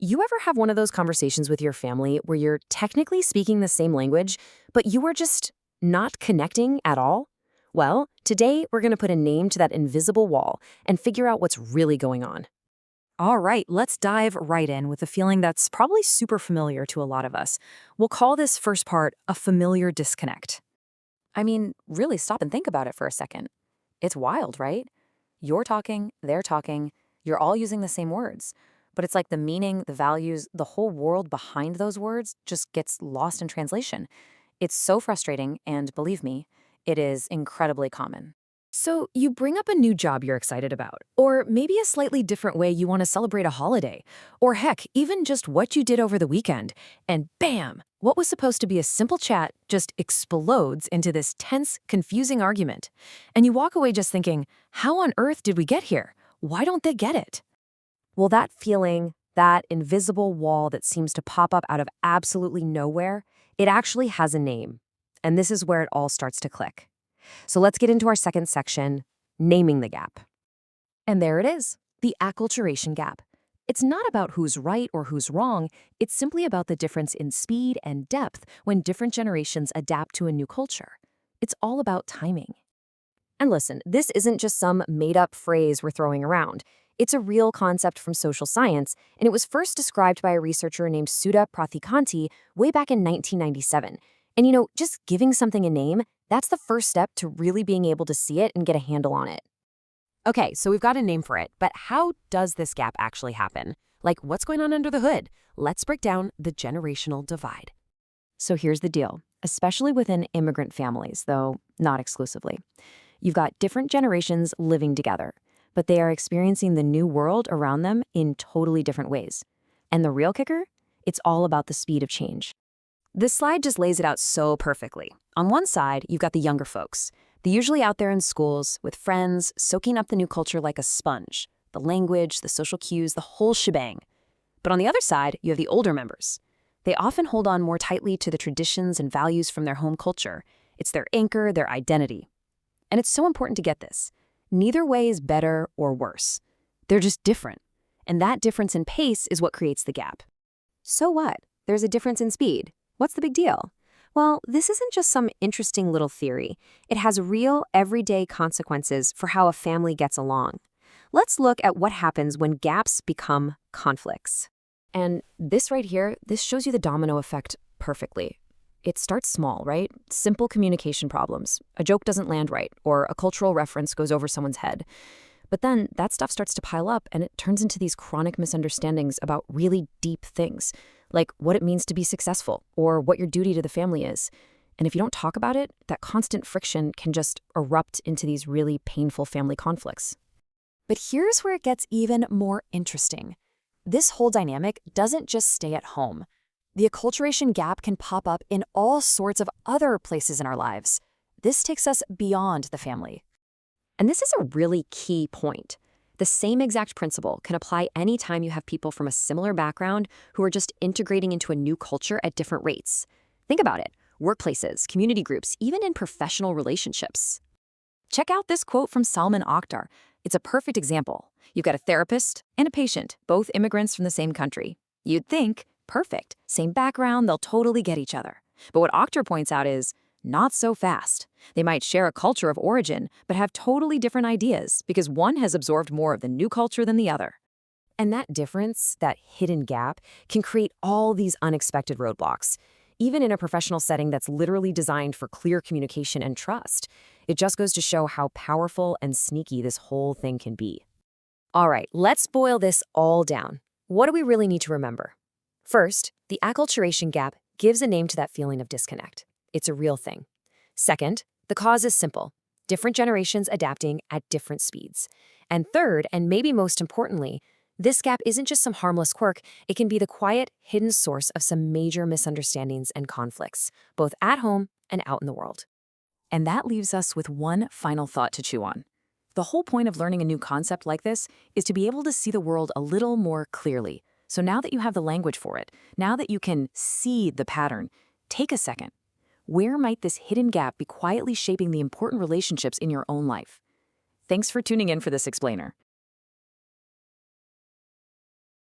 You ever have one of those conversations with your family where you're technically speaking the same language, but you are just not connecting at all? Well, today we're going to put a name to that invisible wall and figure out what's really going on. All right, let's dive right in with a feeling that's probably super familiar to a lot of us. We'll call this first part a familiar disconnect. I mean, really stop and think about it for a second. It's wild, right? You're talking, they're talking, you're all using the same words. But it's like the meaning, the values, the whole world behind those words just gets lost in translation. It's so frustrating, and believe me, it is incredibly common. So, you bring up a new job you're excited about, or maybe a slightly different way you want to celebrate a holiday, or heck, even just what you did over the weekend, and bam, what was supposed to be a simple chat just explodes into this tense, confusing argument. And you walk away just thinking, how on earth did we get here? Why don't they get it? Well, that feeling, that invisible wall that seems to pop up out of absolutely nowhere, it actually has a name. And this is where it all starts to click. So let's get into our second section, naming the gap. And there it is, the acculturation gap. It's not about who's right or who's wrong, it's simply about the difference in speed and depth when different generations adapt to a new culture. It's all about timing. And listen, this isn't just some made-up phrase we're throwing around. It's a real concept from social science, and it was first described by a researcher named Sudha Prathikanti way back in 1997. And just giving something a name, that's the first step to really being able to see it and get a handle on it. Okay, so we've got a name for it, but how does this gap actually happen? Like, what's going on under the hood? Let's break down the generational divide. So here's the deal, especially within immigrant families, though not exclusively. You've got different generations living together, but they are experiencing the new world around them in totally different ways. And the real kicker? It's all about the speed of change. This slide just lays it out so perfectly. On one side, you've got the younger folks. They're usually out there in schools, with friends, soaking up the new culture like a sponge. The language, the social cues, the whole shebang. But on the other side, you have the older members. They often hold on more tightly to the traditions and values from their home culture. It's their anchor, their identity. And it's so important to get this. Neither way is better or worse. They're just different. And that difference in pace is what creates the gap. So what? There's a difference in speed. What's the big deal? Well, this isn't just some interesting little theory. It has real, everyday consequences for how a family gets along. Let's look at what happens when gaps become conflicts. And this right here, this shows you the domino effect perfectly. It starts small, right? Simple communication problems. A joke doesn't land right, or a cultural reference goes over someone's head. But then that stuff starts to pile up, and it turns into these chronic misunderstandings about really deep things, like what it means to be successful, or what your duty to the family is. And if you don't talk about it, that constant friction can just erupt into these really painful family conflicts. But here's where it gets even more interesting. This whole dynamic doesn't just stay at home. The acculturation gap can pop up in all sorts of other places in our lives. This takes us beyond the family. And this is a really key point. The same exact principle can apply anytime you have people from a similar background who are just integrating into a new culture at different rates. Think about it. Workplaces, community groups, even in professional relationships. Check out this quote from Salman Akhtar. It's a perfect example. You've got a therapist and a patient, both immigrants from the same country. You'd think, perfect, same background, they'll totally get each other. But what Akhtar points out is, not so fast. They might share a culture of origin, but have totally different ideas because one has absorbed more of the new culture than the other. And that difference, that hidden gap, can create all these unexpected roadblocks, even in a professional setting that's literally designed for clear communication and trust. It just goes to show how powerful and sneaky this whole thing can be. All right, let's boil this all down. What do we really need to remember? First, the acculturation gap gives a name to that feeling of disconnect. It's a real thing. Second, the cause is simple. Different generations adapting at different speeds. And third, and maybe most importantly, this gap isn't just some harmless quirk, it can be the quiet, hidden source of some major misunderstandings and conflicts, both at home and out in the world. And that leaves us with one final thought to chew on. The whole point of learning a new concept like this is to be able to see the world a little more clearly. So now that you have the language for it, now that you can see the pattern, take a second. Where might this hidden gap be quietly shaping the important relationships in your own life? Thanks for tuning in for this explainer.